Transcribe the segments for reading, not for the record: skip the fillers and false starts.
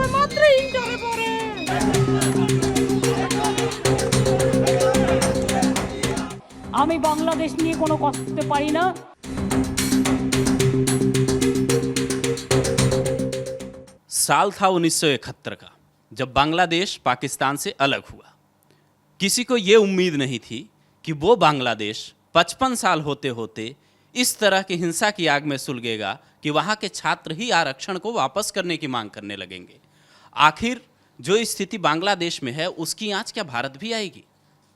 সবে মাত্র ইন্টারে পড়ে। আমি বাংলাদেশ নিয়ে কোনো কথা করতে পারি না। साल था 1971 का, जब बांग्लादेश पाकिस्तान से अलग हुआ। किसी को ये उम्मीद नहीं थी कि वो बांग्लादेश 55 साल होते होते इस तरह की हिंसा की आग में सुलगेगा कि वहाँ के छात्र ही आरक्षण को वापस करने की मांग करने लगेंगे। आखिर जो स्थिति बांग्लादेश में है उसकी आंच क्या भारत भी आएगी?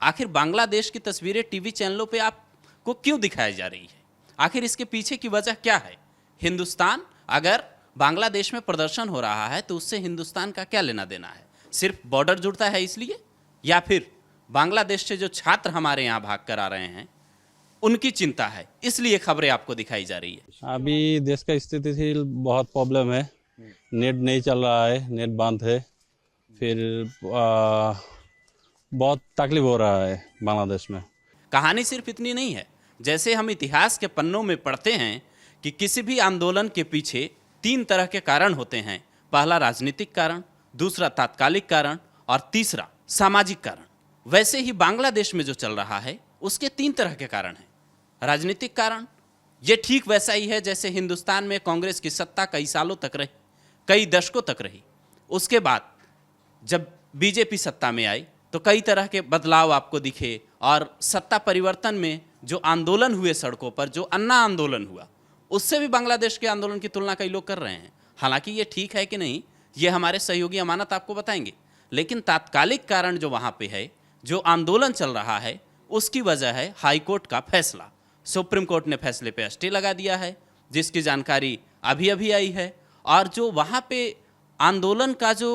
आखिर बांग्लादेश की तस्वीरें टीवी चैनलों पे आपको क्यों दिखाई जा रही है? आखिर इसके पीछे की वजह क्या है? हिंदुस्तान अगर बांग्लादेश में प्रदर्शन हो रहा है तो उससे हिंदुस्तान का क्या लेना देना है? सिर्फ बॉर्डर जुड़ता है इसलिए, या फिर बांग्लादेश से जो छात्र हमारे यहाँ भाग कर आ रहे हैं उनकी चिंता है, इसलिए खबरें आपको दिखाई जा रही है? अभी देश का स्थिति थी, बहुत प्रॉब्लम है। नेट नहीं चल रहा है, नेट बंद है, फिर बहुत तकलीफ हो रहा है बांग्लादेश में। कहानी सिर्फ इतनी नहीं है। जैसे हम इतिहास के पन्नों में पढ़ते हैं कि किसी भी आंदोलन के पीछे 3 तरह के कारण होते हैं। पहला राजनीतिक कारण, दूसरा तात्कालिक कारण और तीसरा सामाजिक कारण। वैसे ही बांग्लादेश में जो चल रहा है उसके 3 तरह के कारण हैं। राजनीतिक कारण ये ठीक वैसा ही है जैसे हिंदुस्तान में कांग्रेस की सत्ता कई सालों तक रही, कई दशकों तक रही। उसके बाद जब बीजेपी सत्ता में आई तो कई तरह के बदलाव आपको दिखे, और सत्ता परिवर्तन में जो आंदोलन हुए सड़कों पर, जो अन्ना आंदोलन हुआ, उससे भी बांग्लादेश के आंदोलन की तुलना कई लोग कर रहे हैं। हालांकि ये ठीक है कि नहीं, ये हमारे सहयोगी अमानत आपको बताएंगे। लेकिन तात्कालिक कारण जो वहाँ पे है, जो आंदोलन चल रहा है, उसकी वजह है हाई कोर्ट का फैसला। सुप्रीम कोर्ट ने फैसले पे स्टे लगा दिया है, जिसकी जानकारी अभी अभी आई है। और जो वहाँ पे आंदोलन का जो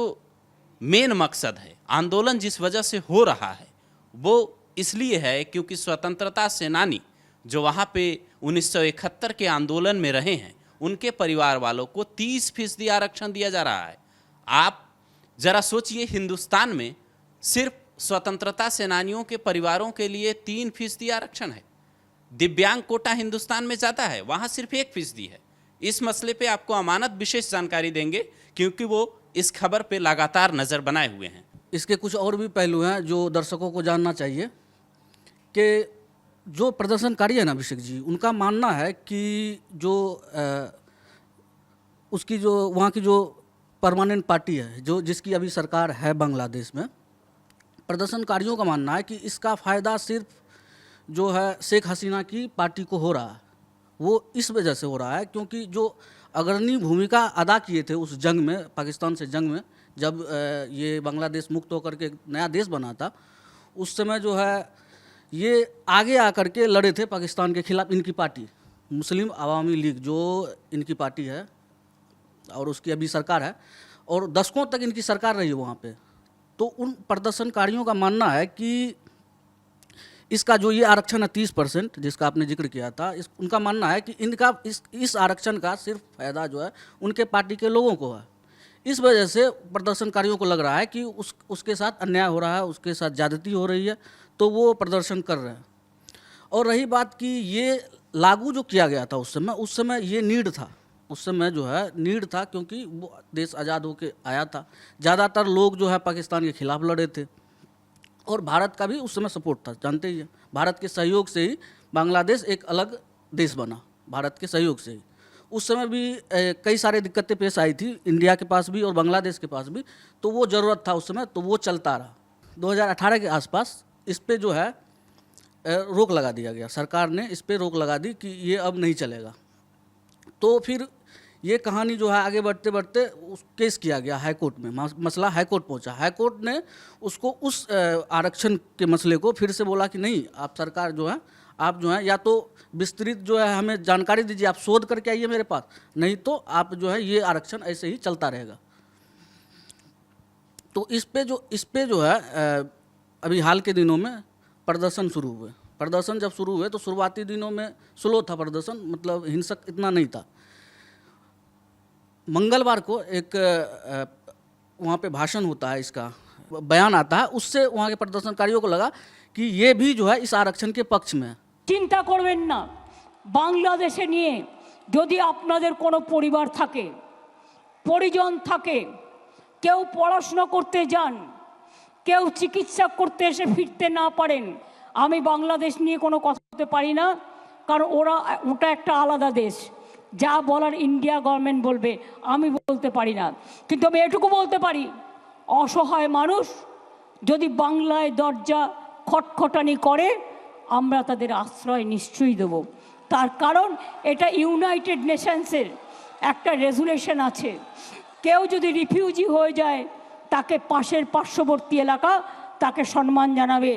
मेन मकसद है, आंदोलन जिस वजह से हो रहा है, वो इसलिए है क्योंकि स्वतंत्रता सेनानी जो वहाँ पे 1971 के आंदोलन में रहे हैं, उनके परिवार वालों को 30% आरक्षण दिया जा रहा है। आप जरा सोचिए, हिंदुस्तान में सिर्फ स्वतंत्रता सेनानियों के परिवारों के लिए 3% आरक्षण है। दिव्यांग कोटा हिंदुस्तान में ज़्यादा है, वहाँ सिर्फ 1% है। इस मसले पे आपको अमानत विशेष जानकारी देंगे क्योंकि वो इस खबर पे लगातार नज़र बनाए हुए हैं। इसके कुछ और भी पहलू हैं जो दर्शकों को जानना चाहिए कि जो प्रदर्शनकारी है ना अभिषेक जी, उनका मानना है कि जो उसकी जो वहाँ की जो परमानेंट पार्टी है, जो जिसकी अभी सरकार है बांग्लादेश में, प्रदर्शनकारियों का मानना है कि इसका फ़ायदा सिर्फ जो है शेख हसीना की पार्टी को हो रहा है। वो इस वजह से हो रहा है क्योंकि जो अग्रणी भूमिका अदा किए थे उस जंग में, पाकिस्तान से जंग में, जब ये बांग्लादेश मुक्त होकर के नया देश बना था, उस समय जो है ये आगे आकर के लड़े थे पाकिस्तान के खिलाफ। इनकी पार्टी मुस्लिम अवामी लीग जो इनकी पार्टी है और उसकी अभी सरकार है, और दशकों तक इनकी सरकार रही है वहाँ पे। तो उन प्रदर्शनकारियों का मानना है कि इसका जो ये आरक्षण है 30% जिसका आपने जिक्र किया था, उनका मानना है कि इनका इस आरक्षण का सिर्फ फ़ायदा जो है उनके पार्टी के लोगों को है। इस वजह से प्रदर्शनकारियों को लग रहा है कि उसके साथ अन्याय हो रहा है, उसके साथ ज़्यादती हो रही है, तो वो प्रदर्शन कर रहे हैं। और रही बात कि ये लागू जो किया गया था उस समय ये नीड था, उस समय जो है नीड था क्योंकि वो देश आज़ाद होके आया था। ज़्यादातर लोग जो है पाकिस्तान के खिलाफ लड़े थे और भारत का भी उस समय सपोर्ट था, जानते ही हैं। भारत के सहयोग से ही बांग्लादेश एक अलग देश बना, भारत के सहयोग से ही। उस समय भी कई सारे दिक्कतें पेश आई थी, इंडिया के पास भी और बांग्लादेश के पास भी, तो वो ज़रूरत था उस समय, तो वो चलता रहा। 2018 के आसपास इस पे जो है रोक लगा दिया गया, सरकार ने इस पे रोक लगा दी कि ये अब नहीं चलेगा। तो फिर ये कहानी जो है आगे बढ़ते बढ़ते केस किया गया हाई कोर्ट में, मसला हाई कोर्ट पहुंचा। हाई कोर्ट ने उसको उस आरक्षण के मसले को फिर से बोला कि नहीं, आप सरकार जो है, आप जो है या तो विस्तृत जो है हमें जानकारी दीजिए, आप शोध करके आइए मेरे पास, नहीं तो आप जो है ये आरक्षण ऐसे ही चलता रहेगा। तो इस पे जो है अभी हाल के दिनों में प्रदर्शन शुरू हुए। प्रदर्शन जब शुरू हुए तो शुरुआती दिनों में स्लो था प्रदर्शन, मतलब हिंसक इतना नहीं था। मंगलवार को एक वहाँ पे भाषण होता है, इसका बयान आता है, उससे वहाँ के प्रदर्शनकारियों को लगा कि ये भी जो है इस आरक्षण के पक्ष में है। চিন্তা করবেন না, বাংলাদেশে নিয়ে যদি আপনাদের কোনো পরিবার থাকে, পরিজন থাকে, কেউ পড়াশোনা করতে যান, কেউ চিকিৎসা করতে এসে ফিরতে না পারেন। আমি বাংলাদেশ নিয়ে কোনো কথা বলতে পারি না, কারণ ওটা একটা আলাদা দেশ। যা বলার ইন্ডিয়া গভর্নমেন্ট বলবে, আমি বলতে পারি না। কিন্তু আমি এটুকু বলতে পারি, অসহায় মানুষ যদি বাংলায় দরজা খটখটানি করে, আমরা তাদের আশ্রয় নিশ্চয়ই দেব। তার কারণ এটা ইউনাইটেড নেশনসের একটা রেজুলেশন আছে। কেউ যদি রিফিউজি হয়ে যায়, তাকে পাশের পার্শ্ববর্তী এলাকা তাকে সম্মান জানাবে।